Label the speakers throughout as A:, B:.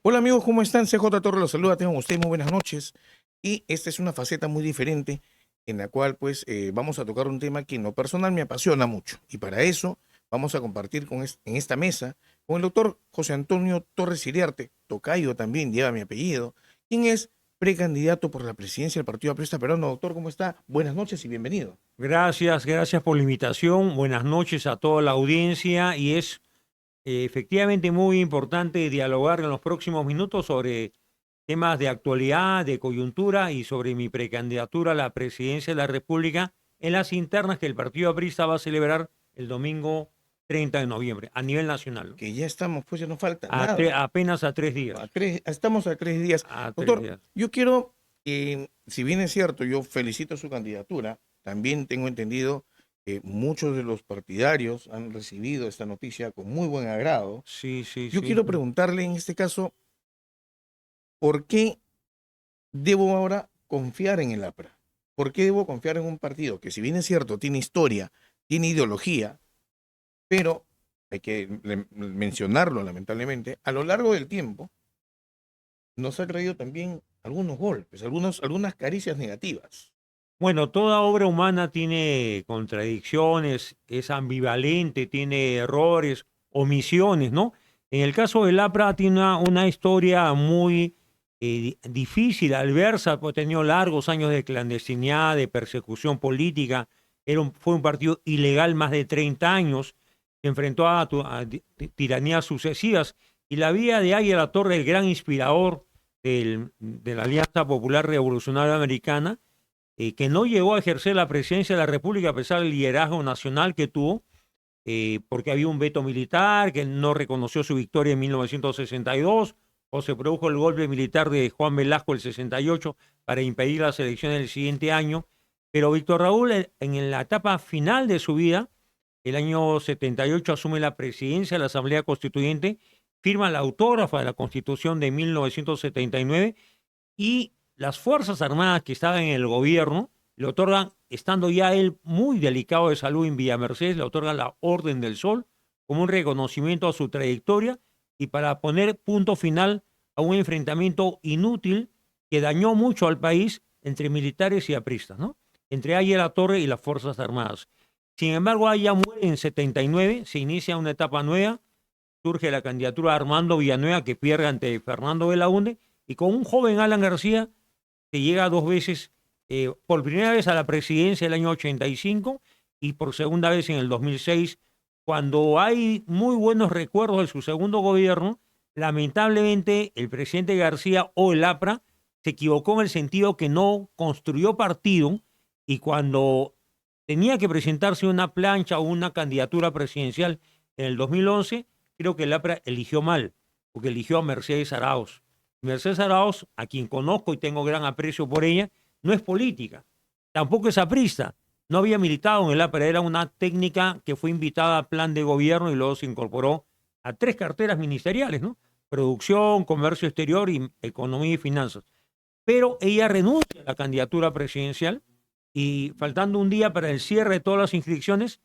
A: Hola amigos, ¿cómo están? CJ Torres los saluda, tengan ustedes muy buenas noches. Y esta es una faceta muy diferente en la cual vamos a tocar un tema que en lo personal me apasiona mucho. Y para eso vamos a compartir en esta mesa con el doctor José Antonio Torres Iriarte, tocayo también, lleva mi apellido, quien es precandidato por la presidencia del Partido Aprista Peruano. Doctor, ¿cómo está? Buenas noches y bienvenido.
B: Gracias por la invitación. Buenas noches a toda la audiencia y es efectivamente muy importante dialogar en los próximos minutos sobre temas de actualidad, de coyuntura y sobre mi precandidatura a la presidencia de la República en las internas que el Partido Aprista va a celebrar el domingo 30 de noviembre a nivel nacional,
A: Que ya estamos, pues ya no falta nada.
B: apenas a 3 días.
A: Estamos a 3 días.
B: A tres
A: Doctor,
B: días.
A: yo quiero, si bien es cierto, yo felicito su candidatura, también tengo entendido que muchos de los partidarios han recibido esta noticia con muy buen agrado.
B: Sí, sí,
A: Yo
B: sí.
A: quiero preguntarle en este caso, ¿por qué debo ahora confiar en el APRA? ¿Por qué debo confiar en un partido que, si bien es cierto, tiene historia, tiene ideología, pero hay que mencionarlo lamentablemente, a lo largo del tiempo nos ha traído también algunos golpes, algunas caricias negativas?
B: Bueno, toda obra humana tiene contradicciones, es ambivalente, tiene errores, omisiones, ¿no? En el caso del APRA tiene una historia muy difícil, adversa, pues ha tenido largos años de clandestinidad, de persecución política, fue un partido ilegal más de 30 años, se enfrentó a tiranías sucesivas y la vida de Aya La Torre, el gran inspirador de la Alianza Popular Revolucionaria Americana, que no llegó a ejercer la presidencia de la República a pesar del liderazgo nacional que tuvo, porque había un veto militar que no reconoció su victoria en 1962, o se produjo el golpe militar de Juan Velasco el 68 para impedir las elecciones del siguiente año. Pero Víctor Raúl, en la etapa final de su vida, el año 78, asume la presidencia de la Asamblea Constituyente, firma la autógrafa de la Constitución de 1979 y las Fuerzas Armadas que estaban en el gobierno le otorgan, estando ya él muy delicado de salud en Villa Mercedes, le otorgan la Orden del Sol como un reconocimiento a su trayectoria y para poner punto final a un enfrentamiento inútil que dañó mucho al país entre militares y apristas, ¿no? Entre Aya La Torre y las Fuerzas Armadas. Sin embargo, Aya muere en 79, se inicia una etapa nueva, surge la candidatura de Armando Villanueva que pierde ante Fernando Belaúnde y con un joven Alan García que llega dos veces, por primera vez a la presidencia el año 85 y por segunda vez en el 2006, cuando hay muy buenos recuerdos de su segundo gobierno. Lamentablemente el presidente García o el APRA se equivocó en el sentido que no construyó partido y cuando tenía que presentarse una plancha o una candidatura presidencial en el 2011, creo que el APRA eligió mal, porque eligió a Mercedes Arauz. Mercedes Arauz, a quien conozco y tengo gran aprecio por ella, no es política, tampoco es aprista, no había militado en el APRA, era una técnica que fue invitada a plan de gobierno y luego se incorporó a 3 carteras ministeriales, ¿no? Producción, comercio exterior y economía y finanzas. Pero ella renuncia a la candidatura presidencial y faltando un día para el cierre de todas las inscripciones,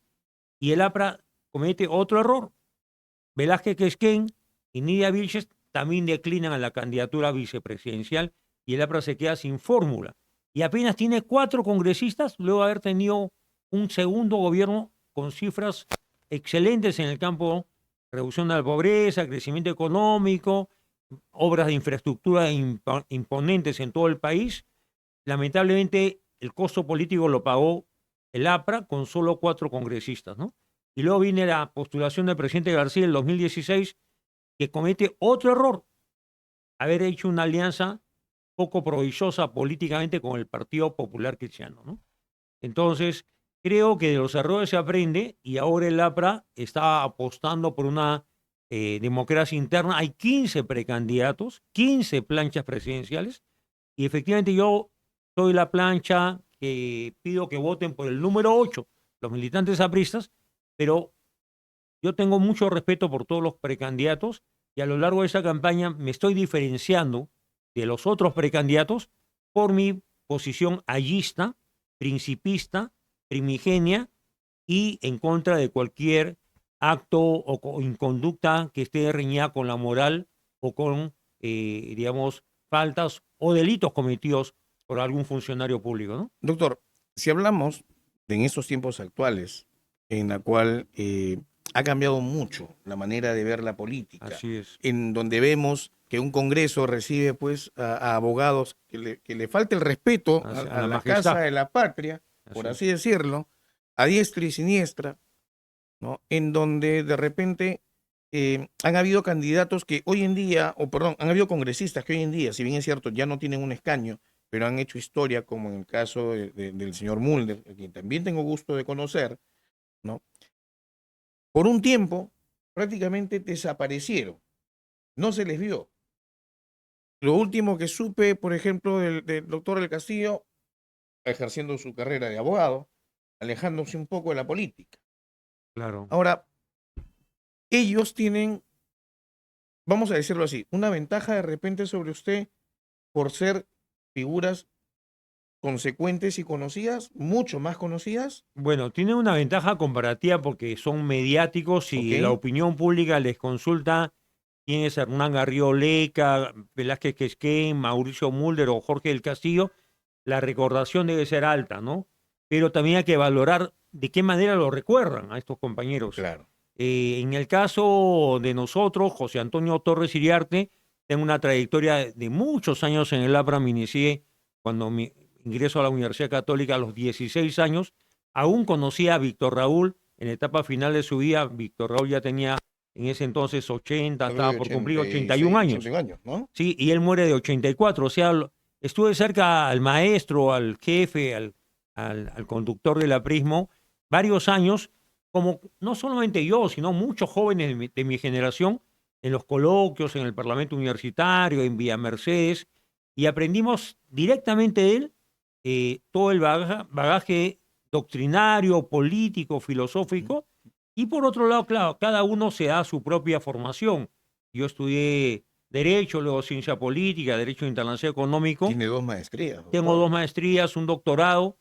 B: y el APRA comete otro error. Velázquez Quesquén y Nidia Vilches también declinan a la candidatura vicepresidencial y el APRA se queda sin fórmula. Y apenas tiene 4 congresistas, luego de haber tenido un segundo gobierno con cifras excelentes en el campo de reducción de la pobreza, crecimiento económico, obras de infraestructura imponentes en todo el país. Lamentablemente, el costo político lo pagó el APRA con solo 4 congresistas, ¿no? Y luego viene la postulación del presidente García en el 2016, que comete otro error, haber hecho una alianza poco provechosa políticamente con el Partido Popular Cristiano, ¿no? Entonces, creo que de los errores se aprende y ahora el APRA está apostando por una democracia interna. Hay 15 precandidatos, 15 planchas presidenciales y efectivamente yo soy la plancha que pido que voten por el número 8, los militantes apristas, pero yo tengo mucho respeto por todos los precandidatos y a lo largo de esa campaña me estoy diferenciando de los otros precandidatos por mi posición allista, principista, primigenia y en contra de cualquier acto o inconducta que esté reñida con la moral o con digamos, faltas o delitos cometidos por algún funcionario público, ¿no?
A: Doctor, si hablamos de en estos tiempos actuales, en la cual ha cambiado mucho la manera de ver la política,
B: Así es.
A: en donde vemos que un Congreso recibe pues a abogados que le falta el respeto
B: A
A: a
B: la
A: la
B: majestad.
A: casa de la patria, por
B: Así
A: así decirlo, a diestra y siniestra, ¿no? En donde de repente han habido candidatos que hoy en día, o perdón, han habido congresistas que hoy en día, si bien es cierto, ya no tienen un escaño, pero han hecho historia, como en el caso del señor Mulder, a quien también tengo gusto de conocer, ¿no? Por un tiempo prácticamente desaparecieron, no se les vio. Lo último que supe, por ejemplo, del doctor del Castillo, ejerciendo su carrera de abogado, alejándose un poco de la política.
B: claro.
A: Ahora, ellos tienen, vamos a decirlo así, una ventaja de repente sobre usted por ser figuras consecuentes y conocidas, mucho más conocidas,
B: Bueno, tiene una ventaja comparativa porque son mediáticos
A: ¿ok?
B: y la opinión pública les consulta quién es Hernán Garrido Leca, Velázquez Quesquén, Mauricio Mulder o Jorge del Castillo. La recordación debe ser alta, ¿no? Pero también hay que valorar de qué manera lo recuerdan a estos compañeros.
A: Claro.
B: En el caso de nosotros, José Antonio Torres Iriarte, tengo una trayectoria de muchos años en el APRA. Me inicié cuando ingreso a la Universidad Católica a los 16 años. Aún conocía a Víctor Raúl en la etapa final de su vida. Víctor Raúl ya tenía en ese entonces 80,
A: Algo de
B: estaba por cumplir
A: 86,
B: 81 años.
A: 81 años, ¿no?
B: Sí, y él muere de 84. O sea, estuve cerca al maestro, al jefe, al conductor del aprismo, varios años, como no solamente yo, sino muchos jóvenes de mi generación, en los coloquios, en el Parlamento Universitario, en Villa Mercedes, y aprendimos directamente de él todo el bagaje doctrinario, político, filosófico, y por otro lado, claro, cada uno se da su propia formación. Yo estudié Derecho, luego Ciencia Política, Derecho Internacional Económico.
A: Tiene 2 maestrías,
B: Tengo
A: doctor.
B: 2 maestrías, un doctorado.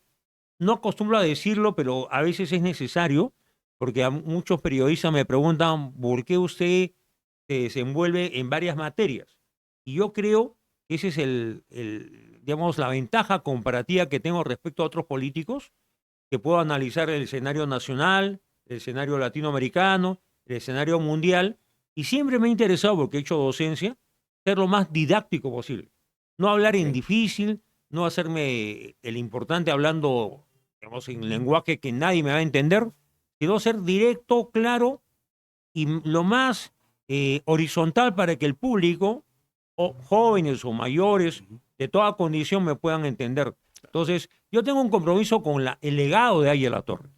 B: No acostumbro a decirlo, pero a veces es necesario, porque a muchos periodistas me preguntan por qué usted se desenvuelve en varias materias. Y yo creo que ese es digamos, la ventaja comparativa que tengo respecto a otros políticos, que puedo analizar el escenario nacional, el escenario latinoamericano, el escenario mundial, y siempre me ha interesado, porque he hecho docencia, ser lo más didáctico posible. No hablar en
A: Ok.
B: difícil, no hacerme el importante hablando, digamos, en lenguaje que nadie me va a entender, sino ser directo, claro y lo más horizontal para que el público, o jóvenes o mayores, de toda condición me puedan entender. Entonces, yo tengo un compromiso con el legado de Águila Torre.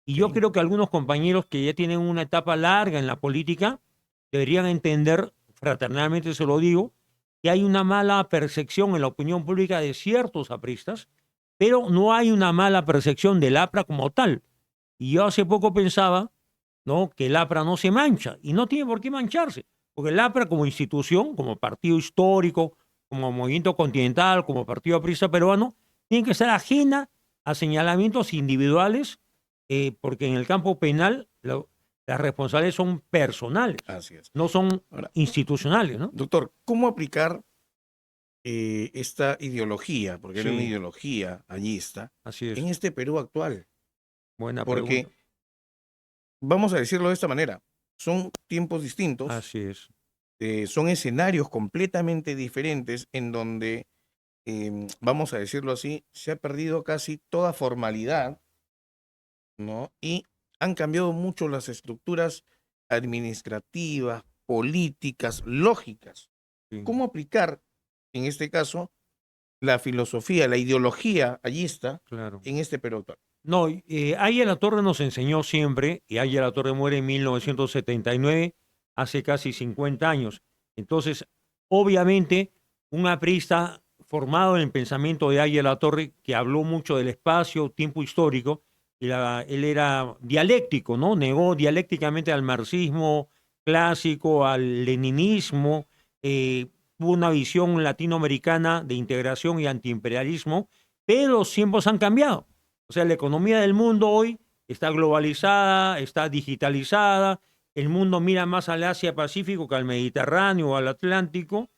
B: Y yo
A: Ok.
B: creo que algunos compañeros que ya tienen una etapa larga en la política deberían entender, fraternalmente se lo digo, que hay una mala percepción en la opinión pública de ciertos apristas, pero no hay una mala percepción del APRA como tal. Y yo hace poco pensaba, ¿no?, que el APRA no se mancha, y no tiene por qué mancharse, porque el APRA como institución, como partido histórico, como movimiento continental, como partido aprista peruano, tiene que ser ajena a señalamientos individuales, porque en el campo penal las responsabilidades son personales,
A: Así es.
B: no son
A: Ahora,
B: institucionales, ¿no?
A: doctor, ¿cómo aplicar esta ideología, porque era una
B: Sí,
A: ideología allista,
B: así
A: en
B: es.
A: este Perú actual?
B: Buena
A: Porque,
B: pregunta.
A: vamos a decirlo de esta manera, son tiempos distintos,
B: Así es.
A: son escenarios completamente diferentes en donde, vamos a decirlo así, se ha perdido casi toda formalidad, ¿no? Y han cambiado mucho las estructuras administrativas, políticas, lógicas.
B: Sí,
A: ¿Cómo aplicar, en este caso, la filosofía, la ideología allista
B: claro.
A: en este Perú actual?
B: No, Aya La Torre nos enseñó siempre, y Aya La Torre muere en 1979, hace casi 50 años. Entonces, obviamente, un aprista formado en el pensamiento de Aya La Torre, que habló mucho del espacio, tiempo histórico, y él era dialéctico, ¿no? Negó dialécticamente al marxismo clásico, al leninismo, tuvo una visión latinoamericana de integración y antiimperialismo, pero los tiempos han cambiado. O sea, la economía del mundo hoy está globalizada, está digitalizada, el mundo mira más al Asia-Pacífico que al Mediterráneo o al Atlántico,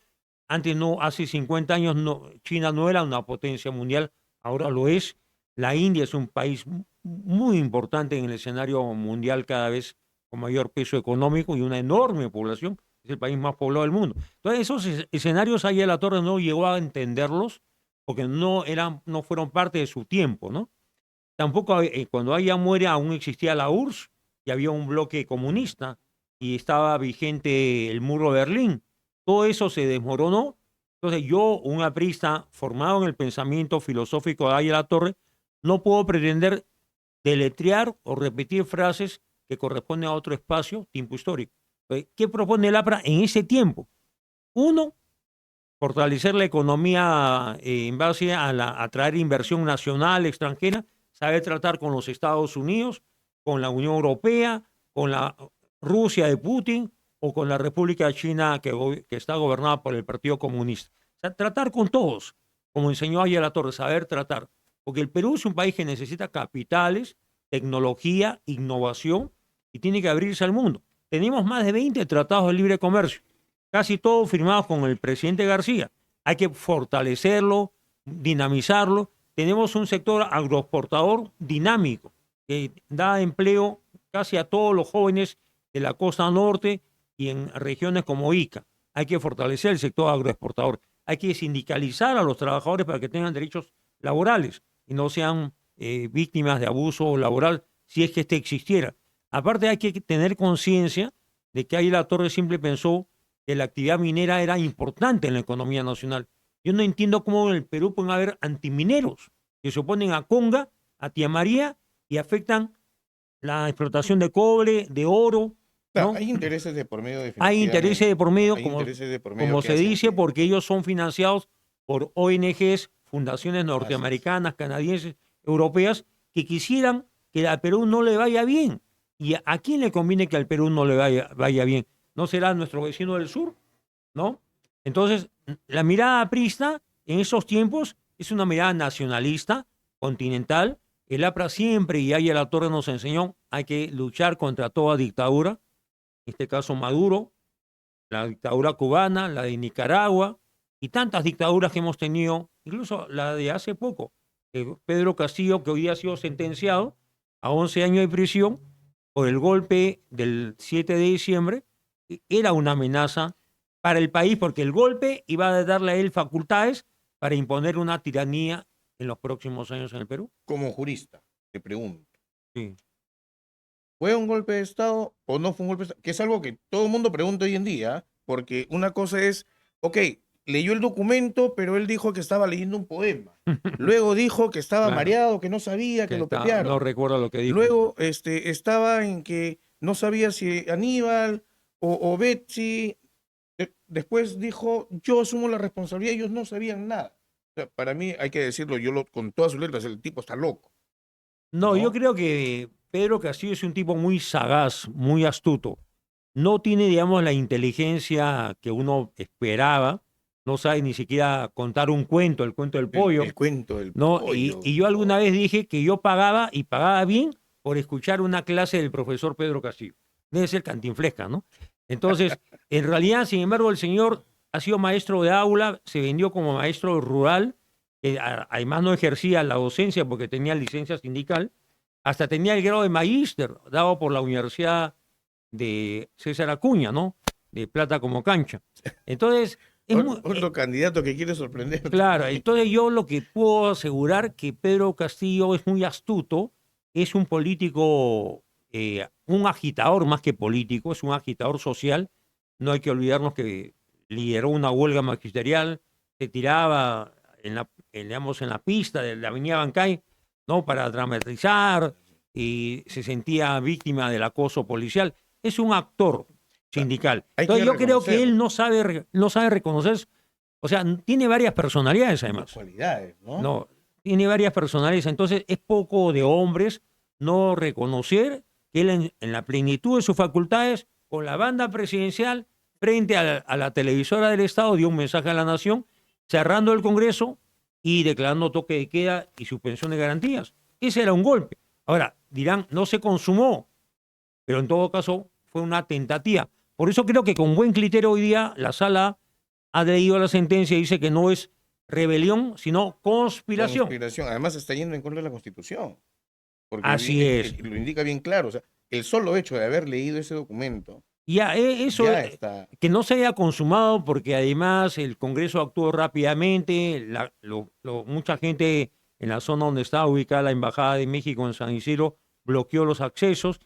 B: Antes no, hace 50 años no, China no era una potencia mundial, ahora lo es. La India es un país muy importante en el escenario mundial, cada vez con mayor peso económico y una enorme población. Es el país más poblado del mundo. Entonces, esos escenarios ahí la Torre no llegó a entenderlos porque no fueron parte de su tiempo, ¿no? Tampoco cuando ella muere aún existía la URSS y había un bloque comunista y estaba vigente el muro de Berlín. Todo eso se desmoronó. Entonces yo, un aprista formado en el pensamiento filosófico de Aya La Torre, no puedo pretender deletrear o repetir frases que corresponden a otro espacio, tiempo histórico. Entonces, ¿qué propone el APRA en ese tiempo? Uno, fortalecer la economía en base a atraer inversión nacional, extranjera, saber tratar con los Estados Unidos, con la Unión Europea, con la Rusia de Putin o con la República China que está gobernada por el Partido Comunista. O sea, tratar con todos, como enseñó ayer La Torre, saber tratar. Porque el Perú es un país que necesita capitales, tecnología, innovación y tiene que abrirse al mundo. Tenemos más de 20 tratados de libre comercio, casi todos firmados con el presidente García. Hay que fortalecerlo, dinamizarlo. Tenemos un sector agroexportador dinámico que da empleo casi a todos los jóvenes de la costa norte y en regiones como Ica. Hay que fortalecer el sector agroexportador. Hay que sindicalizar a los trabajadores para que tengan derechos laborales y no sean víctimas de abuso laboral si es que este existiera. Aparte hay que tener conciencia de que ahí La Torre siempre pensó que la actividad minera era importante en la economía nacional. Yo no entiendo cómo en el Perú pueden haber antimineros que se oponen a Conga, a Tía María y afectan la explotación de cobre, de oro,
A: Claro,
B: ¿no?
A: hay intereses de por medio,
B: Hay intereses de por medio,
A: Hay intereses de por medio
B: como
A: que
B: se
A: hacen
B: dice,
A: que-
B: porque ellos son financiados por ONGs, fundaciones
A: Así es.
B: norteamericanas, canadienses, europeas, que quisieran que al Perú no le vaya bien. ¿Y a quién le conviene que al Perú no le vaya bien? ¿No será nuestro vecino del sur? ¿No? Entonces, la mirada aprista en esos tiempos es una mirada nacionalista, continental. El APRA siempre, y Aya La Torre nos enseñó, hay que luchar contra toda dictadura, en este caso Maduro, la dictadura cubana, la de Nicaragua y tantas dictaduras que hemos tenido, incluso la de hace poco, Pedro Castillo, que hoy ha sido sentenciado a 11 años de prisión por el golpe del 7 de diciembre, era una amenaza para el país porque el golpe iba a darle a él facultades para imponer una tiranía en los próximos años en el Perú.
A: Como jurista, te pregunto,
B: Sí.
A: ¿fue un golpe de Estado o no fue un golpe de Estado? Que es algo que todo el mundo pregunta hoy en día, porque una cosa es, ok, leyó el documento, pero él dijo que estaba leyendo un poema. Luego dijo que estaba
B: Claro,
A: mareado, que no sabía, que lo
B: no
A: pepearon.
B: recuerdo lo que dijo.
A: Luego estaba en que no sabía si Aníbal o Betsy. Después dijo, yo asumo la responsabilidad, ellos no sabían nada. O sea, para mí, hay que decirlo, con todas sus letras, el tipo está loco,
B: No, yo
A: ¿no?
B: creo que Pedro Castillo es un tipo muy sagaz, muy astuto. No tiene, digamos, la inteligencia que uno esperaba. No sabe ni siquiera contar un cuento, el cuento del pollo,
A: El cuento del
B: ¿no?
A: pollo.
B: Y yo alguna vez dije que yo pagaba y pagaba bien por escuchar una clase del profesor Pedro Castillo. Debe ser cantinflesca, ¿no? Entonces, en realidad, sin embargo, el señor ha sido maestro de aula, se vendió como maestro rural, además no ejercía la docencia porque tenía licencia sindical, hasta tenía el grado de magíster dado por la Universidad de César Acuña, ¿no? De plata como cancha. Entonces, es muy,
A: Otro candidato que quiere sorprender.
B: claro, entonces yo lo que puedo asegurar que Pedro Castillo es muy astuto, es un político, un agitador más que político, es un agitador social. No hay que olvidarnos que lideró una huelga magisterial, se tiraba digamos, en la pista de la avenida Bancay, ¿no? Para dramatizar y se sentía víctima del acoso policial. Es un actor sindical.
A: Hay
B: Entonces
A: que
B: yo creo que
A: reconocerlo.
B: él no sabe reconocer, o sea, tiene varias personalidades además.
A: Cualidades, ¿no?
B: No, tiene varias personalidades. Entonces es poco de hombres no reconocer que él en la plenitud de sus facultades, con la banda presidencial, frente a la televisora del Estado, dio un mensaje a la nación, cerrando el Congreso y declarando toque de queda y suspensión de garantías. Ese era un golpe. Ahora, dirán, no se consumó, pero en todo caso fue una tentativa. Por eso creo que con buen criterio hoy día la sala ha leído la sentencia y dice que no es rebelión, sino conspiración.
A: Conspiración. Además está yendo en contra de la Constitución. Porque
B: Así es.
A: lo indica bien claro. O sea, el solo hecho de haber leído ese documento
B: Ya, eso
A: ya está.
B: que no se haya consumado porque además el Congreso actuó rápidamente, mucha gente en la zona donde está ubicada la Embajada de México en San Isidro bloqueó los accesos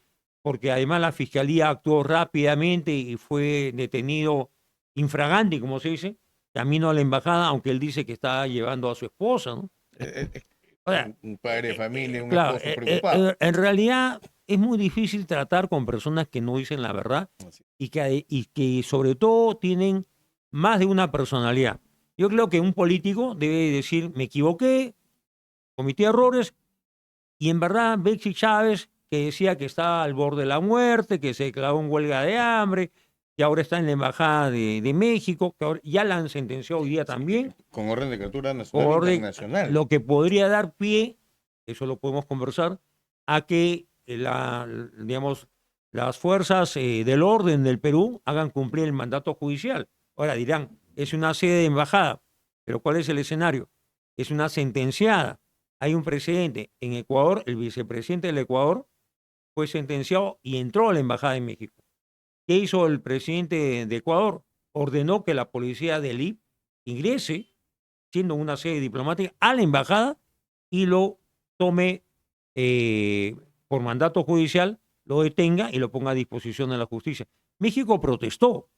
B: porque además la Fiscalía actuó rápidamente y fue detenido infraganti, como se dice, camino a la embajada, aunque él dice que está llevando a su esposa, ¿no?
A: eh, eh,
B: O sea,
A: un padre de familia, un
B: claro,
A: esposo preocupado.
B: en realidad es muy difícil tratar con personas que no dicen la verdad
A: Así.
B: y que sobre todo tienen más de una personalidad. Yo creo que un político debe decir, me equivoqué, cometí errores, y en verdad Betsy Chávez, que decía que estaba al borde de la muerte, que se declaró en huelga de hambre, que ahora está en la Embajada de México, que ahora ya la han sentenciado hoy día también,
A: Con orden de captura
B: por
A: nacional e
B: orden,
A: internacional.
B: lo que podría dar pie, eso lo podemos conversar, a que digamos, las fuerzas del orden del Perú hagan cumplir el mandato judicial. Ahora dirán, es una sede de embajada, pero ¿cuál es el escenario? Es una sentenciada. Hay un precedente. En Ecuador, el vicepresidente del Ecuador fue sentenciado y entró a la Embajada de México. ¿Qué hizo el presidente de Ecuador? Ordenó que la policía del IP ingrese, siendo una sede diplomática, a la embajada y lo tome por mandato judicial, lo detenga y lo ponga a disposición de la justicia. México protestó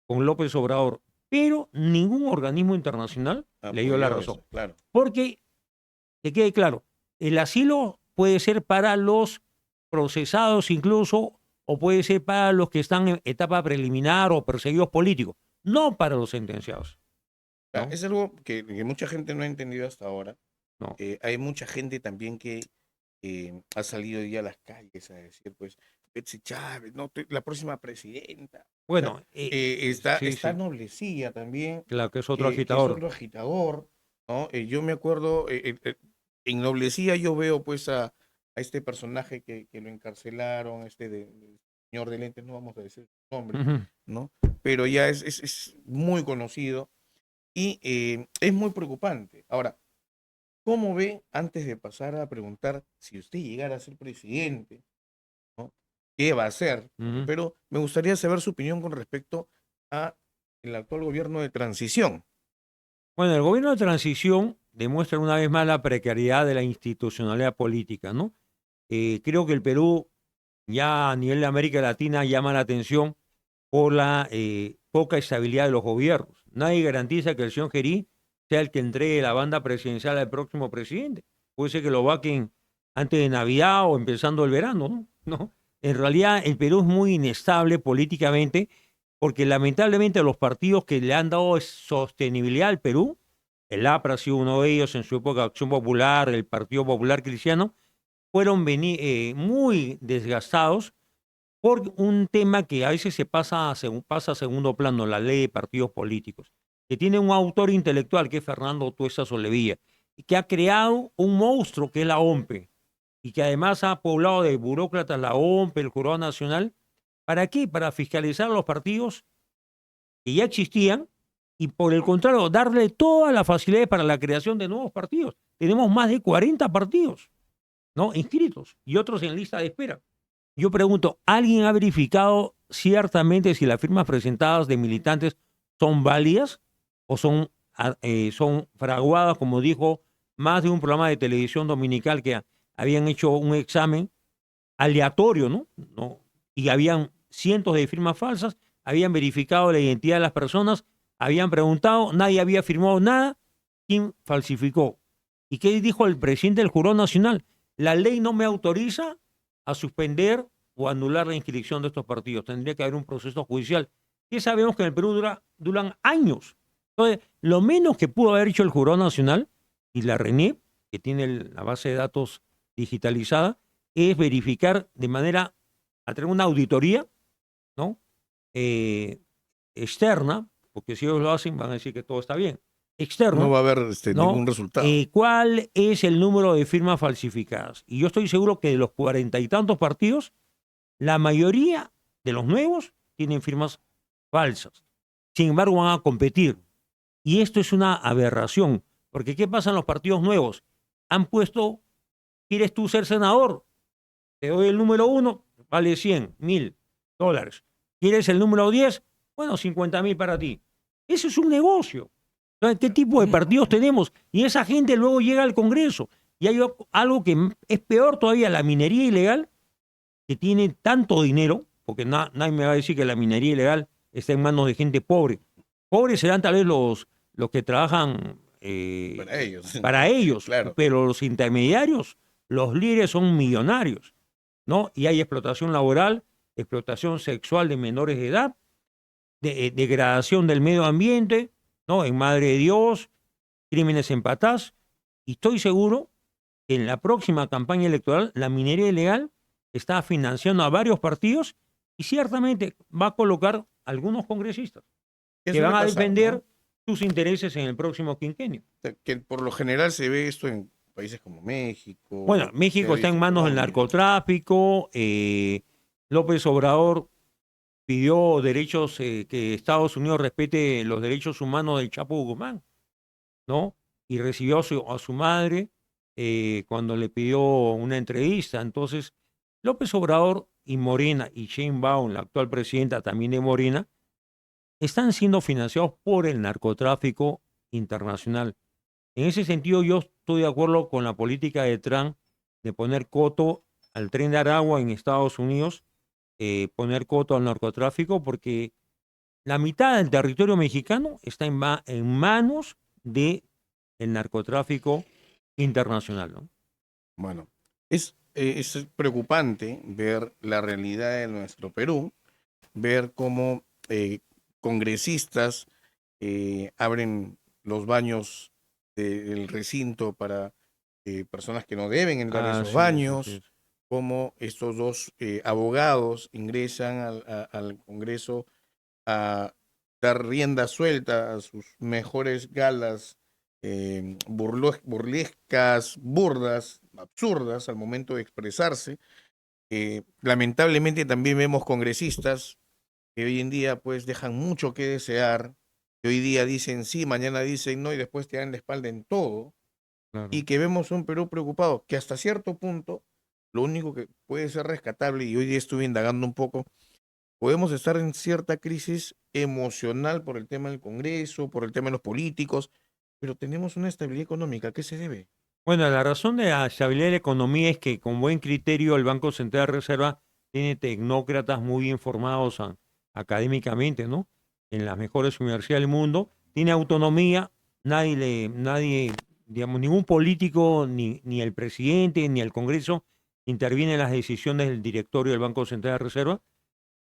B: con López Obrador, pero ningún organismo internacional le dio la
A: Apoyó
B: razón.
A: eso, claro.
B: Porque, que quede claro, el asilo puede ser para los procesados incluso, o puede ser para los que están en etapa preliminar o perseguidos políticos, no para los sentenciados. ¿No?
A: Es algo que mucha gente no ha entendido hasta ahora.
B: No.
A: Hay mucha gente también que ha salido ya a las calles a decir, pues, Betsy Chávez, no, la próxima presidenta. O sea,
B: Bueno,
A: está
B: sí, sí,
A: Noblecía también,
B: claro que es otro
A: que es
B: agitador.
A: otro agitador, ¿no? Yo me acuerdo, en Noblecía yo veo pues a este personaje que lo encarcelaron, señor de lentes, no vamos a decir su nombre,
B: Ujú.
A: ¿no? Pero ya es muy conocido y es muy preocupante. Ahora, ¿cómo ve, antes de pasar a preguntar si usted llegara a ser presidente, ¿no? ¿Qué va a hacer?
B: Ujú.
A: Pero me gustaría saber su opinión con respecto a el actual gobierno de transición.
B: Bueno, el gobierno de transición demuestra una vez más la precariedad de la institucionalidad política, ¿no? Creo que el Perú ya a nivel de América Latina llama la atención por la poca estabilidad de los gobiernos. Nadie garantiza que el señor Gerí sea el que entregue la banda presidencial al próximo presidente. Puede ser que lo vaquen antes de Navidad o empezando el verano, ¿no? ¿No? En realidad el Perú es muy inestable políticamente porque lamentablemente los partidos que le han dado sostenibilidad al Perú, el APRA ha sido uno de ellos en su época, Acción Popular, el Partido Popular Cristiano, fueron muy desgastados por un tema que a veces pasa a segundo plano, la ley de partidos políticos, que tiene un autor intelectual que es Fernando Tuesta Solevilla, y que ha creado un monstruo que es la OMPE, y que además ha poblado de burócratas la OMPE, el Jurado Nacional. ¿Para qué? Para fiscalizar los partidos que ya existían y por el contrario, darle todas las facilidades para la creación de nuevos partidos. Tenemos más de 40 partidos, ¿no? Inscritos y otros en lista de espera. Yo pregunto, ¿alguien ha verificado ciertamente si las firmas presentadas de militantes son válidas o son fraguadas, como dijo más de un programa de televisión dominical que habían hecho un examen aleatorio, ¿no? ¿No? Y habían cientos de firmas falsas, habían verificado la identidad de las personas, habían preguntado, nadie había firmado nada, ¿quién falsificó? ¿Y qué dijo el presidente del Jurado Nacional? La ley no me autoriza a suspender o anular la inscripción de estos partidos. Tendría que haber un proceso judicial. Y sabemos que en el Perú duran años. Entonces, lo menos que pudo haber hecho el Jurado Nacional y la RENIEC, que tiene la base de datos digitalizada, es verificar de manera, a tener una auditoría, ¿no? Externa, porque si ellos lo hacen van a decir que todo está bien. Externa,
A: No va a haber
B: ¿no?
A: ningún resultado.
B: ¿Cuál es el número de firmas falsificadas? Y yo estoy seguro que de los 40 y tantos partidos, la mayoría de los nuevos tienen firmas falsas. sin embargo van a competir. Y esto es una aberración, porque ¿qué pasa en los partidos nuevos? Han puesto, ¿quieres tú ser senador? Te doy el número 1, vale 100, $1,000. ¿Quieres el número 10? Bueno, 50,000 para ti. Ese es un negocio. Entonces, ¿qué tipo de partidos tenemos? Y esa gente luego llega al Congreso. Y hay algo que es peor todavía, la minería ilegal, que tiene tanto dinero, porque nadie me va a decir que la minería ilegal está en manos de gente pobre. Pobres serán tal vez los que trabajan para ellos,
A: Claro.
B: pero los intermediarios, los líderes son millonarios, ¿no? Y hay explotación laboral, explotación sexual de menores de edad, degradación del medio ambiente, ¿no? En Madre de Dios, crímenes en Patás. Y estoy seguro que en la próxima campaña electoral la minería ilegal está financiando a varios partidos y ciertamente va a colocar algunos congresistas
A: Eso
B: que van
A: suele
B: a
A: pasar,
B: defender
A: ¿no?
B: sus intereses en el próximo quinquenio.
A: Que por lo general se ve esto en países como
B: Bueno,
A: México, se ha
B: México está en
A: visto en
B: manos del
A: Colombia.
B: narcotráfico. López Obrador pidió derechos, que Estados Unidos respete los derechos humanos del Chapo Guzmán, ¿no? Y recibió a su madre cuando le pidió una entrevista. Entonces, López Obrador y Morena y Sheinbaum, la actual presidenta también de Morena, están siendo financiados por el narcotráfico internacional. En ese sentido, yo estoy de acuerdo con la política de Trump de poner coto al Tren de Aragua en Estados Unidos, poner coto al narcotráfico, porque la mitad del territorio mexicano está en manos del narcotráfico internacional, ¿no?
A: Bueno, es preocupante ver la realidad de nuestro Perú, ver cómo congresistas abren los baños del recinto para personas que no deben entrar a esos
B: Así es, así
A: baños,
B: es.
A: cómo estos dos abogados ingresan al Congreso a dar rienda suelta a sus mejores galas burlescas, burdas, absurdas al momento de expresarse. Lamentablemente también vemos congresistas que hoy en día pues dejan mucho que desear, que hoy día dicen sí, mañana dicen no y después te dan la espalda en todo,
B: Claro.
A: y que vemos un Perú preocupado, que hasta cierto punto lo único que puede ser rescatable, y hoy día estuve indagando un poco, podemos estar en cierta crisis emocional por el tema del Congreso, por el tema de los políticos, pero tenemos una estabilidad económica. ¿A qué se debe?
B: Bueno, la razón de la estabilidad de la economía es que con buen criterio el Banco Central de Reserva tiene tecnócratas muy bien formados académicamente, ¿no? En las mejores universidades del mundo, tiene autonomía, digamos, ningún político, ni el presidente, ni el Congreso interviene en las decisiones del directorio del Banco Central de Reserva,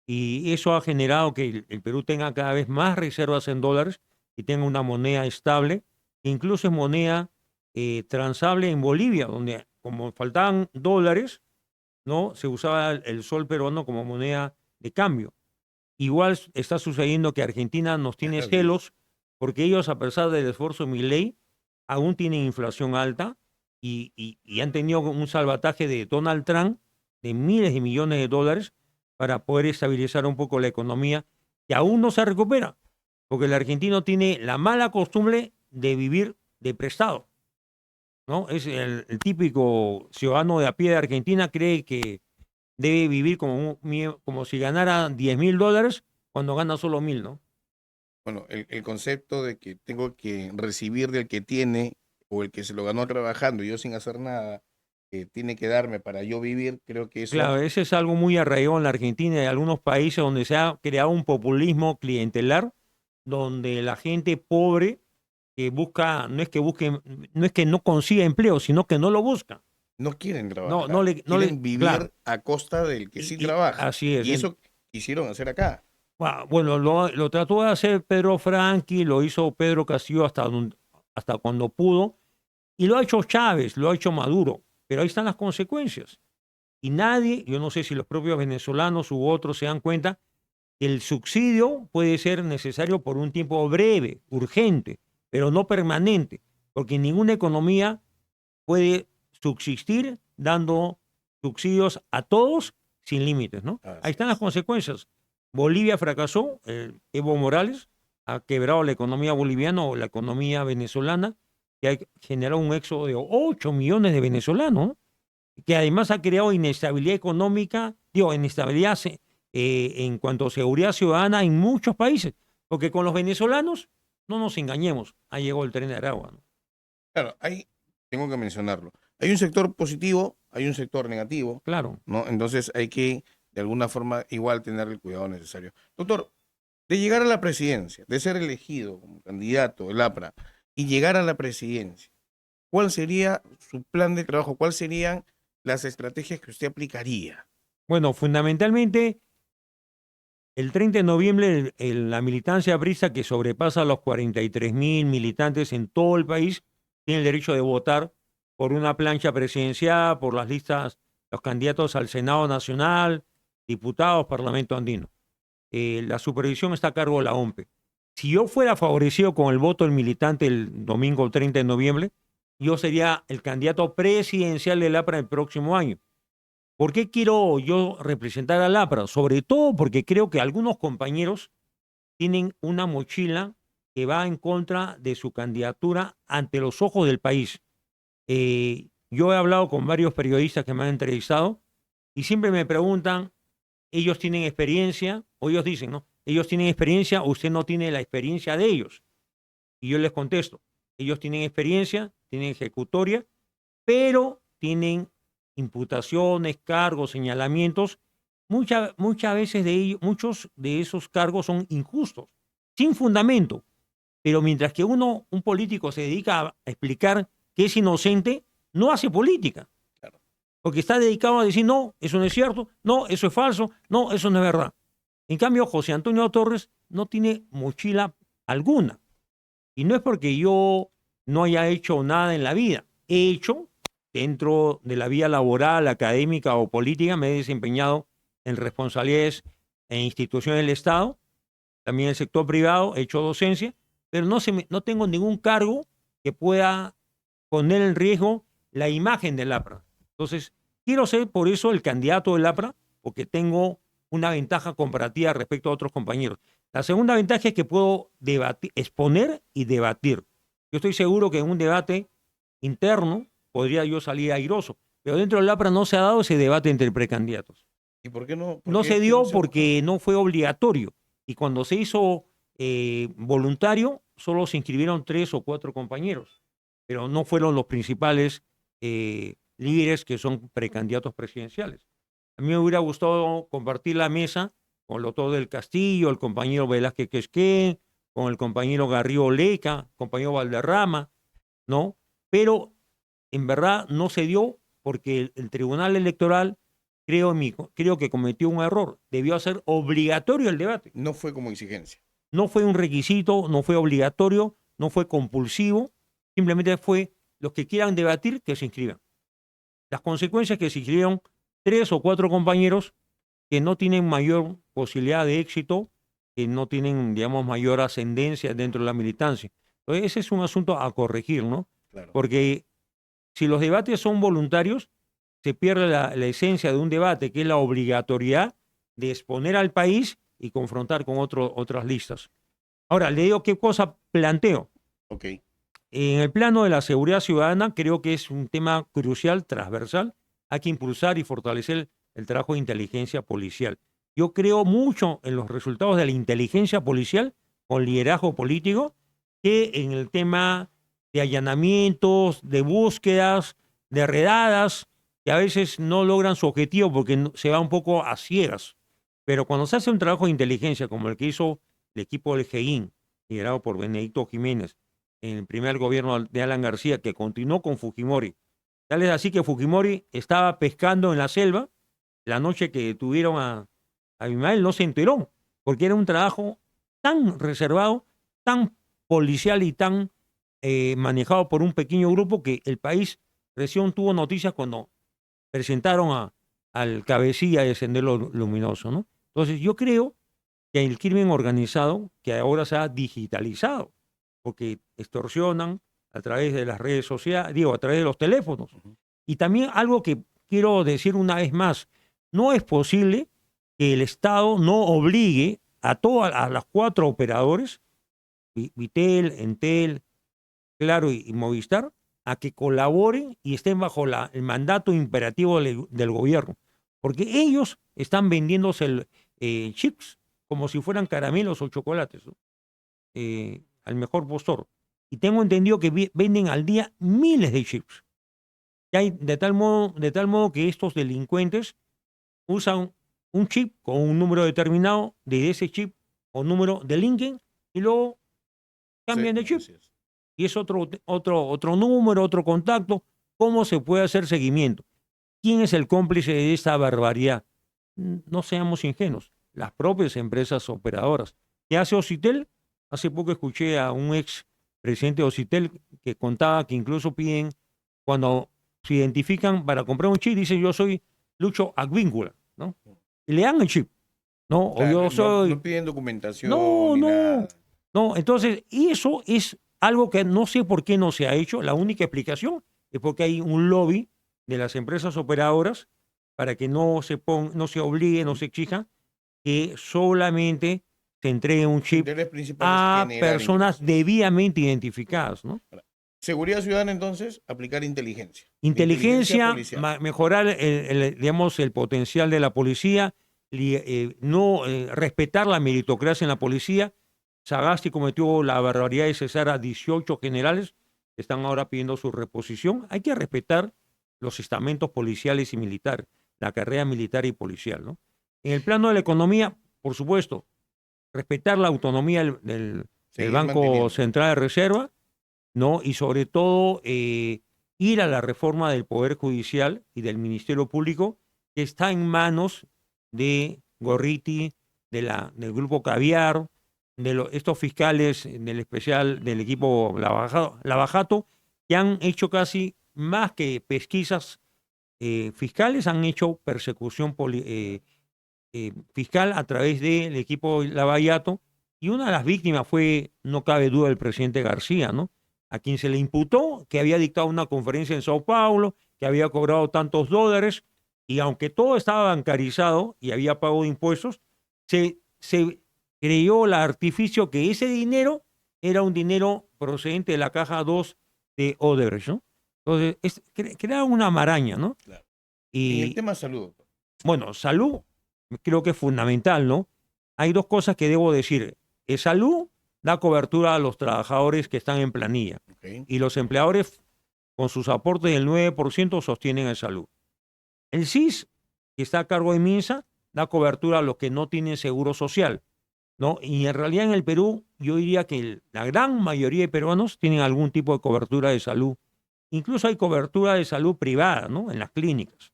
B: y eso ha generado que el Perú tenga cada vez más reservas en dólares y tenga una moneda estable, que incluso es moneda transable en Bolivia, donde como faltaban dólares, ¿no? Se usaba el sol peruano como moneda de cambio. Igual está sucediendo que Argentina nos tiene
A: Así es.
B: celos porque ellos, a pesar del esfuerzo de Milei, aún tienen inflación alta y han tenido un salvataje de Donald Trump de miles de millones de dólares para poder estabilizar un poco la economía, que aún no se recupera, porque el argentino tiene la mala costumbre de vivir de prestado, ¿no? Es el típico ciudadano de a pie de Argentina, cree que debe vivir como si ganara $10,000 cuando gana solo 1,000, ¿no?
A: Bueno, el concepto de que tengo que recibir del que tiene o el que se lo ganó trabajando y yo sin hacer nada, tiene que darme para yo vivir, creo que eso
B: Claro, ese es algo muy arraigado en la Argentina y en algunos países donde se ha creado un populismo clientelar, donde la gente pobre que busca, no es que no consiga empleo, sino que no lo busca.
A: no quieren
B: No, no
A: trabajar,
B: le, no le,
A: quieren
B: claro,
A: vivir a costa del que sí
B: y
A: trabaja.
B: así es.
A: Y eso quisieron hacer acá.
B: Bueno, lo trató de hacer Pedro Franqui, lo hizo Pedro Castillo hasta cuando pudo, y lo ha hecho Chávez, lo ha hecho Maduro, pero ahí están las consecuencias. Y nadie, yo no sé si los propios venezolanos u otros se dan cuenta, que el subsidio puede ser necesario por un tiempo breve, urgente, pero no permanente, porque ninguna economía puede subsistir dando subsidios a todos sin límites, ¿no? Ahí
A: Así
B: están las
A: es.
B: consecuencias. Bolivia fracasó, Evo Morales ha quebrado la economía boliviana o la economía venezolana, que ha generado un éxodo de 8 millones de venezolanos, ¿no? Que además ha creado inestabilidad económica, digo, inestabilidad en cuanto a seguridad ciudadana en muchos países, porque con los venezolanos, no nos engañemos, ha llegado el tren de Aragua, ¿no?
A: Claro, ahí tengo que mencionarlo. Hay un sector positivo, hay un sector negativo,
B: Claro.
A: ¿no? Entonces hay que, de alguna forma, igual tener el cuidado necesario. Doctor, de llegar a la presidencia, de ser elegido como candidato del APRA y llegar a la presidencia, ¿cuál sería su plan de trabajo? ¿Cuáles serían las estrategias que usted aplicaría?
B: Bueno, fundamentalmente, el 30 de noviembre, la militancia aprista, que sobrepasa los 43.000 militantes en todo el país, tiene el derecho de votar por una plancha presidencial, por las listas, los candidatos al Senado Nacional, diputados, Parlamento Andino. La supervisión está a cargo de la OMPE. Si yo fuera favorecido con el voto del militante el domingo 30 de noviembre, yo sería el candidato presidencial del APRA el próximo año. ¿Por qué quiero yo representar al APRA? Sobre todo porque creo que algunos compañeros tienen una mochila que va en contra de su candidatura ante los ojos del país. Yo he hablado con varios periodistas que me han entrevistado y siempre me preguntan, ellos tienen experiencia, o ellos dicen, ¿no? Ellos tienen experiencia, usted no tiene la experiencia de ellos. Y yo les contesto, ellos tienen experiencia, tienen ejecutoria, pero tienen imputaciones, cargos, señalamientos. Muchas veces de ellos, muchos de esos cargos son injustos, sin fundamento. Pero mientras que un político se dedica a explicar que es inocente, no hace política. Porque está dedicado a decir, no, eso no es cierto, no, eso es falso, no, eso no es verdad. En cambio, José Antonio Torres no tiene mochila alguna. Y no es porque yo no haya hecho nada en la vida. He hecho, dentro de la vía laboral, académica o política, me he desempeñado en responsabilidades en instituciones del Estado, también en el sector privado, he hecho docencia, pero no tengo ningún cargo que pueda poner en riesgo la imagen del APRA. Entonces, quiero ser por eso el candidato del APRA, porque tengo una ventaja comparativa respecto a otros compañeros. La segunda ventaja es que puedo debatir, exponer y debatir. Yo estoy seguro que en un debate interno podría yo salir airoso, pero dentro del APRA no se ha dado ese debate entre precandidatos.
A: ¿Y por qué no?
B: No se dio porque no fue obligatorio. Y cuando se hizo voluntario, solo se inscribieron 3 o 4 compañeros, pero no fueron los principales líderes que son precandidatos presidenciales. A mí me hubiera gustado compartir la mesa con el doctor del Castillo, el compañero Velázquez Quesquén, con el compañero Garrido Leca, compañero Valderrama, ¿no? Pero en verdad no se dio porque el Tribunal Electoral creo que cometió un error. Debió hacer obligatorio el debate.
A: No fue como exigencia.
B: No fue un requisito, no fue obligatorio, no fue compulsivo, simplemente fue los que quieran debatir que se inscriban. Las consecuencias que se inscribieron 3 o 4 compañeros que no tienen mayor posibilidad de éxito, que no tienen, digamos, mayor ascendencia dentro de la militancia. Entonces, ese es un asunto a corregir, ¿no?
A: Claro.
B: Porque si los debates son voluntarios, se pierde la esencia de un debate, que es la obligatoriedad de exponer al país y confrontar con otras listas. Ahora, le digo qué cosa planteo.
A: Ok.
B: En el plano de la seguridad ciudadana, creo que es un tema crucial, transversal. Hay que impulsar y fortalecer el trabajo de inteligencia policial. Yo creo mucho en los resultados de la inteligencia policial con liderazgo político que en el tema de allanamientos, de búsquedas, de redadas, que a veces no logran su objetivo porque se va un poco a ciegas. Pero cuando se hace un trabajo de inteligencia como el que hizo el equipo del GEIN, liderado por Benedicto Jiménez, en el primer gobierno de Alan García, que continuó con Fujimori. Tal es así que Fujimori estaba pescando en la selva, la noche que detuvieron a Abimael no se enteró, porque era un trabajo tan reservado, tan policial y tan manejado por un pequeño grupo que el país recién tuvo noticias cuando presentaron al cabecilla de Sendero Luminoso, ¿no? Entonces yo creo que el crimen organizado, que ahora se ha digitalizado, porque extorsionan a través de las redes sociales, digo, a través de los teléfonos. Y también algo que quiero decir una vez más, no es posible que el Estado no obligue a las 4 operadores Vitel, Entel, Claro y Movistar, a que colaboren y estén bajo el mandato imperativo del gobierno. Porque ellos están vendiéndose chips como si fueran caramelos o chocolates, ¿no? Al mejor postor. Y tengo entendido que venden al día miles de chips. Y hay de tal modo que estos delincuentes usan un chip con un número determinado, de ese chip o número delinquen y luego
A: Sí,
B: cambian de chip.
A: así es.
B: Y es otro número, otro contacto. ¿Cómo se puede hacer seguimiento? ¿Quién es el cómplice de esta barbaridad? No seamos ingenuos. Las propias empresas operadoras. ¿Qué hace Ocitel? Hace poco escuché a un ex presidente de Ocitel que contaba que incluso piden, cuando se identifican para comprar un chip, dicen yo soy Lucho Advíncula, ¿no? Y le dan el chip, ¿no? O
A: Claro,
B: yo soy...
A: no piden documentación
B: No,
A: ni
B: no,
A: nada.
B: no. Entonces, y eso es algo que no sé por qué no se ha hecho. La única explicación es porque hay un lobby de las empresas operadoras para que no se obligue, no se exija que solamente se entregue un
A: Su
B: chip
A: interés principal es
B: a
A: generar
B: personas
A: ingresos.
B: debidamente identificadas, ¿no?
A: Seguridad ciudadana, entonces, aplicar inteligencia. La inteligencia
B: Inteligencia,
A: policial.
B: mejorar digamos, el potencial de la policía, no respetar la meritocracia en la policía. Sagasti cometió la barbaridad de cesar a 18 generales que están ahora pidiendo su reposición. Hay que respetar los estamentos policiales y militares, la carrera militar y policial, ¿no? En el plano de la economía, por supuesto, respetar la autonomía del
A: Seguir
B: Banco
A: manteniendo.
B: Central de Reserva, ¿no? Y sobre todo ir a la reforma del Poder Judicial y del Ministerio Público, que está en manos de Gorriti, del Grupo Caviar, de estos fiscales del especial del equipo Lavajato, que han hecho casi más que pesquisas fiscales, han hecho persecución fiscal a través del equipo Lavallato, y una de las víctimas fue, no cabe duda, el presidente García, ¿no? A quien se le imputó que había dictado una conferencia en Sao Paulo, que había cobrado tantos dólares, y aunque todo estaba bancarizado y había pago de impuestos, se creyó el artificio que ese dinero era un dinero procedente de la caja 2 de Odebrecht, ¿no? Entonces, crea una maraña, ¿no?
A: Claro. En el
B: Y
A: tema salud, doctor.
B: bueno, salud creo que es fundamental, ¿no? Hay dos cosas que debo decir. Salud da cobertura a los trabajadores que están en planilla
A: Ok.
B: y los empleadores con sus aportes del 9% sostienen el salud. El SIS, que está a cargo de MINSA, da cobertura a los que no tienen seguro social, ¿no? Y en realidad en el Perú yo diría que la gran mayoría de peruanos tienen algún tipo de cobertura de salud. Incluso hay cobertura de salud privada, ¿no? En las clínicas,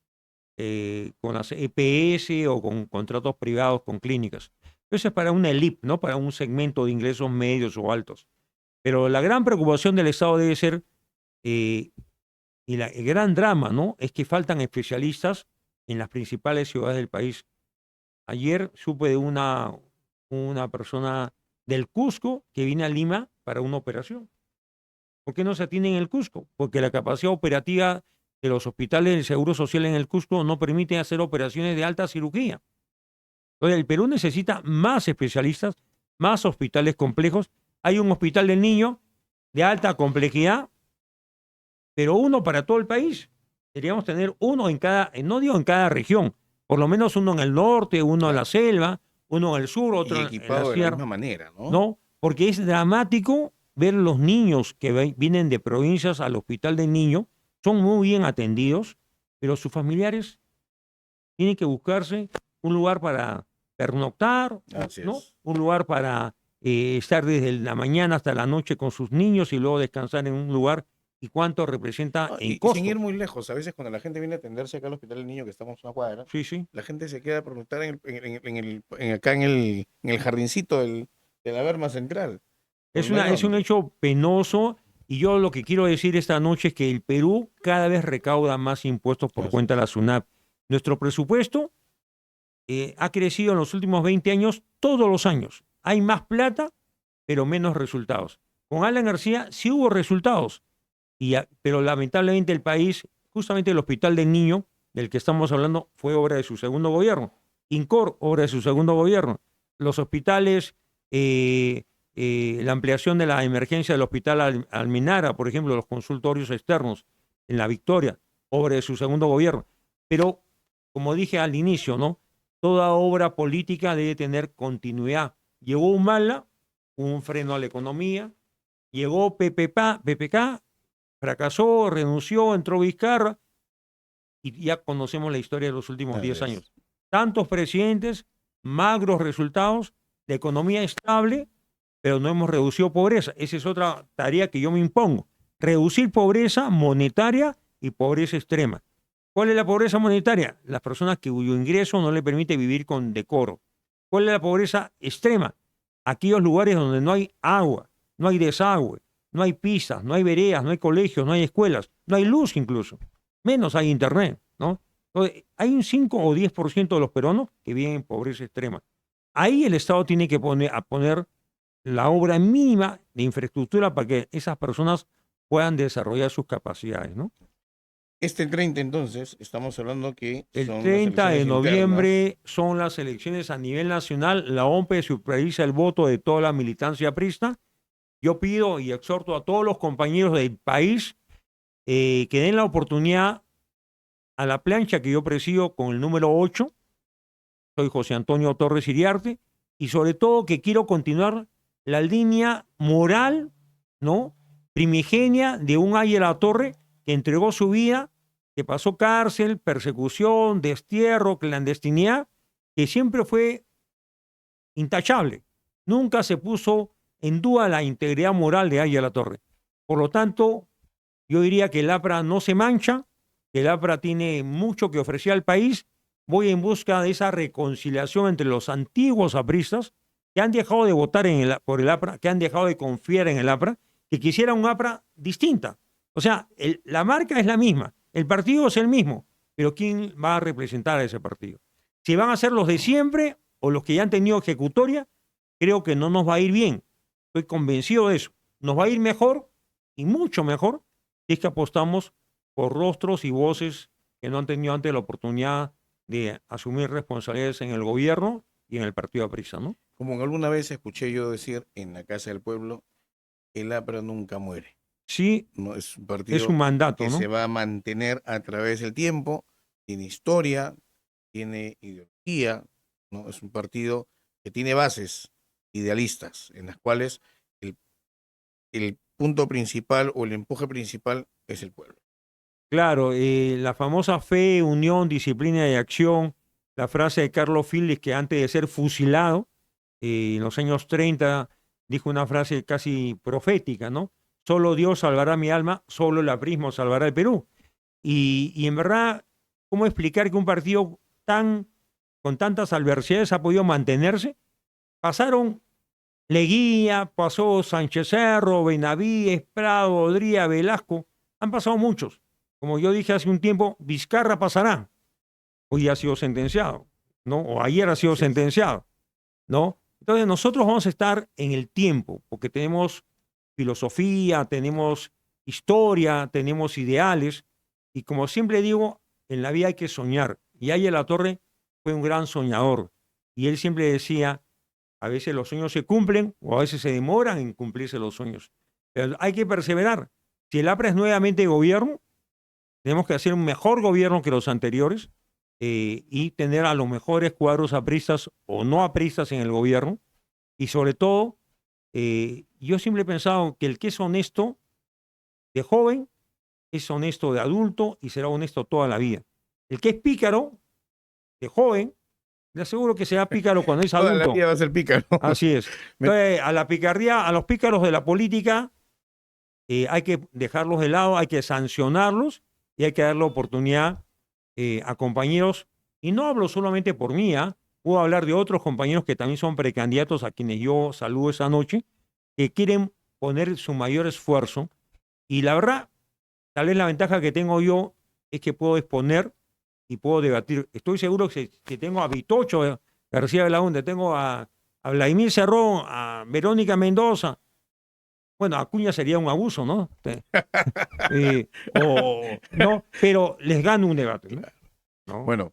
B: con las EPS o con contratos privados con clínicas. Eso es para una elite, ¿no? Para un segmento de ingresos medios o altos. Pero la gran preocupación del Estado debe ser, eh, y el gran drama, ¿no? Es que faltan especialistas en las principales ciudades del país. Ayer supe de una persona del Cusco que viene a Lima para una operación. ¿Por qué no se atiende en el Cusco? Porque la capacidad operativa de los hospitales del Seguro Social en el Cusco no permite hacer operaciones de alta cirugía. Entonces, el Perú necesita más especialistas, más hospitales complejos. Hay un hospital del niño de alta complejidad, pero uno para todo el país. Deberíamos tener uno en cada, no digo en cada región, por lo menos uno en el norte, uno en la
A: Claro.
B: selva, uno en el sur,
A: Y
B: otro en la
A: equipado de la
B: sierra,
A: misma manera, ¿no?
B: ¿no? Porque es dramático ver los niños que vienen de provincias al hospital del niño, son muy bien atendidos, pero sus familiares tienen que buscarse un lugar para pernoctar,
A: Así
B: ¿no?
A: es.
B: Un lugar para estar desde la mañana hasta la noche con sus niños y luego descansar en un lugar, y cuánto representa
A: No,
B: en
A: y sin ir
B: costos.
A: muy lejos, a veces cuando la gente viene a atenderse acá al Hospital del Niño, que estamos a una cuadra,
B: Sí, sí.
A: la gente se queda a preguntar acá en el jardincito de la Berma Central, por no hay
B: Es un
A: dónde.
B: hecho penoso, y yo lo que quiero decir esta noche es que el Perú cada vez recauda más impuestos por
A: Así
B: cuenta de
A: es.
B: la SUNAT. Nuestro presupuesto ha crecido en los últimos 20 años, todos los años. Hay más plata, pero menos resultados. Con Alan García sí hubo resultados, pero lamentablemente el país, justamente el Hospital del Niño, del que estamos hablando, fue obra de su segundo gobierno. INCOR, obra de su segundo gobierno. Los hospitales la ampliación de la emergencia del hospital Almenara, por ejemplo, los consultorios externos en La Victoria, obra de su segundo gobierno. Pero, como dije al inicio, ¿no? Toda obra política debe tener continuidad. Llegó Humala, un freno a la economía, llegó PPK, fracasó, renunció, entró Vizcarra, y ya conocemos la historia de los últimos 10 años. Tantos presidentes, magros resultados, de economía estable, pero no hemos reducido pobreza. Esa es otra tarea que yo me impongo. Reducir pobreza monetaria y pobreza extrema. ¿Cuál es la pobreza monetaria? Las personas cuyo ingreso no le permite vivir con decoro. ¿Cuál es la pobreza extrema? Aquellos lugares donde no hay agua, no hay desagüe, no hay pistas, no hay veredas, no hay colegios, no hay escuelas, no hay luz incluso. Menos hay internet, ¿no? Entonces, hay un 5 o 10% de los peruanos que viven en pobreza extrema. Ahí el Estado tiene que poner la obra mínima de infraestructura para que esas personas puedan desarrollar sus capacidades, ¿no?
A: Este 30, entonces, estamos hablando que
B: El
A: son las
B: 30 de
A: elecciones
B: noviembre
A: internas.
B: son las elecciones a nivel nacional. La OMPE supervisa el voto de toda la militancia aprista. Yo pido y exhorto a todos los compañeros del país que den la oportunidad a la plancha que yo presido con el número 8. Soy José Antonio Torres Iriarte, y sobre todo que quiero continuar la línea moral, ¿no? Primigenia de un Aya La Torre que entregó su vida, que pasó cárcel, persecución, destierro, clandestinidad, que siempre fue intachable. Nunca se puso en duda la integridad moral de Aya La Torre. Por lo tanto, yo diría que el APRA no se mancha, que el APRA tiene mucho que ofrecer al país. Voy en busca de esa reconciliación entre los antiguos apristas que han dejado de votar por el APRA, que han dejado de confiar en el APRA, que quisieran un APRA distinta. O sea, la marca es la misma, el partido es el mismo, pero ¿quién va a representar a ese partido? Si van a ser los de siempre o los que ya han tenido ejecutoria, creo que no nos va a ir bien. Estoy convencido de eso. Nos va a ir mejor y mucho mejor si es que apostamos por rostros y voces que no han tenido antes la oportunidad de asumir responsabilidades en el gobierno y en el partido aprista, ¿no?
A: Como alguna vez escuché yo decir en la Casa del Pueblo, el APRA nunca muere.
B: Sí,
A: No es un
B: es
A: partido
B: un mandato,
A: que
B: ¿no?
A: se va a mantener a través del tiempo, tiene historia, tiene ideología, ¿no? Es un partido que tiene bases idealistas en las cuales el, el punto principal o el empuje principal es el pueblo.
B: Claro, la famosa fe, unión, disciplina y acción, la frase de Carlos Phillips que antes de ser fusilado, en los años 30, dijo una frase casi profética, ¿no? Solo Dios salvará mi alma, solo el aprismo salvará el Perú. Y en verdad, ¿cómo explicar que un partido con tantas adversidades ha podido mantenerse? Pasaron Leguía, pasó Sánchez Cerro, Benavides, Prado, Odría, Velasco, han pasado muchos. Como yo dije hace un tiempo, Vizcarra pasará. Hoy ha sido sentenciado, ¿no? O ayer ha sido
A: Así es.
B: sentenciado, ¿no? Entonces nosotros vamos a estar en el tiempo, porque tenemos filosofía, tenemos historia, tenemos ideales, y como siempre digo, en la vida hay que soñar. Y Aya La Torre fue un gran soñador, y él siempre decía, a veces los sueños se cumplen o a veces se demoran en cumplirse los sueños. Pero hay que perseverar. Si el APRA es nuevamente gobierno, tenemos que hacer un mejor gobierno que los anteriores, y tener a los mejores cuadros apristas o no apristas en el gobierno. Y sobre todo, yo siempre he pensado que el que es honesto de joven es honesto de adulto y será honesto toda la vida. El que es pícaro de joven, le aseguro que será pícaro cuando es
A: Toda la
B: adulto.
A: vida va a ser pícaro.
B: Así es. Entonces, a la picardía, a los pícaros de la política, hay que dejarlos de lado, hay que sancionarlos y hay que darle oportunidad a compañeros. Y no hablo solamente por mí, puedo hablar de otros compañeros que también son precandidatos a quienes yo saludo esa noche, que quieren poner su mayor esfuerzo. Y la verdad, tal vez la ventaja que tengo yo es que puedo exponer y puedo debatir. Estoy seguro que tengo a Vitocho García Belaúnde, tengo a Vladimir Cerrón, a Verónica Mendoza. Bueno, Acuña sería un abuso, ¿no? No, pero les gano un debate, ¿no? ¿No?
A: Bueno,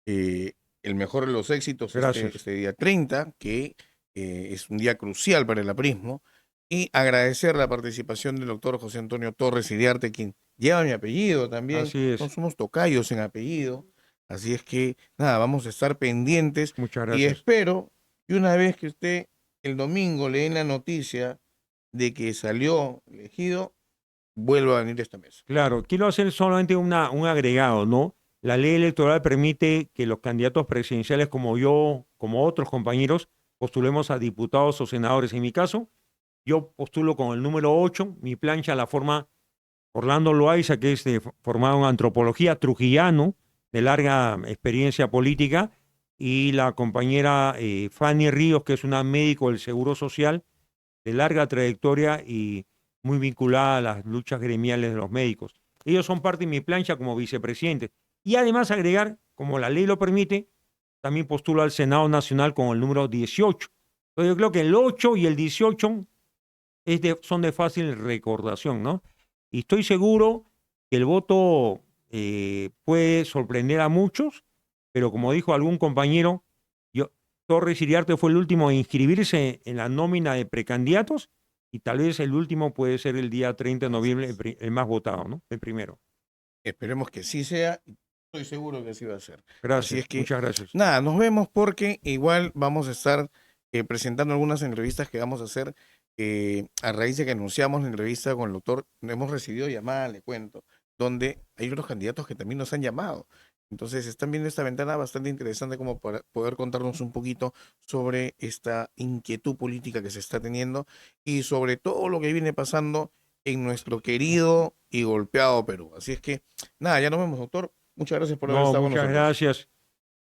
A: el mejor de los éxitos
B: Gracias.
A: este día 30, que es un día crucial para el aprismo, y agradecer la participación del doctor José Antonio Torres Iriarte, quien lleva mi apellido también,
B: Así
A: no
B: es.
A: somos tocayos en apellido, así es que nada, vamos a estar pendientes
B: Muchas
A: y
B: gracias.
A: espero que una vez que usted el domingo le den la noticia de que salió elegido, vuelva a venir a esta mesa.
B: Claro, quiero hacer solamente un agregado, ¿no? La ley electoral permite que los candidatos presidenciales como yo, como otros compañeros, postulemos a diputados o senadores. En mi caso, yo postulo con el número 8. Mi plancha la forma Orlando Loaiza, que es formado en antropología, trujillano, de larga experiencia política, y la compañera Fanny Ríos, que es una médico del Seguro Social, de larga trayectoria y muy vinculada a las luchas gremiales de los médicos. Ellos son parte de mi plancha como vicepresidente. Y además agregar, como la ley lo permite, también postulo al Senado Nacional con el número 18. Entonces yo creo que el 8 y el 18 son de fácil recordación, ¿no? Y estoy seguro que el voto puede sorprender a muchos, pero como dijo algún compañero, Torres Iriarte fue el último en inscribirse en la nómina de precandidatos y tal vez el último puede ser el día 30 de noviembre, el más votado, ¿no? El primero.
A: Esperemos que sí sea, y estoy seguro que así va a ser. Así
B: Gracias,
A: es que,
B: muchas gracias.
A: nada, nos vemos porque igual vamos a estar presentando algunas entrevistas que vamos a hacer a raíz de que anunciamos la entrevista con el doctor. Hemos recibido llamada, le cuento, donde hay otros candidatos que también nos han llamado. Entonces, están viendo esta ventana bastante interesante como para poder contarnos un poquito sobre esta inquietud política que se está teniendo y sobre todo lo que viene pasando en nuestro querido y golpeado Perú. Así es que, nada, ya nos vemos, doctor. Muchas gracias por haber
B: No,
A: estado con
B: muchas
A: nosotros.
B: gracias.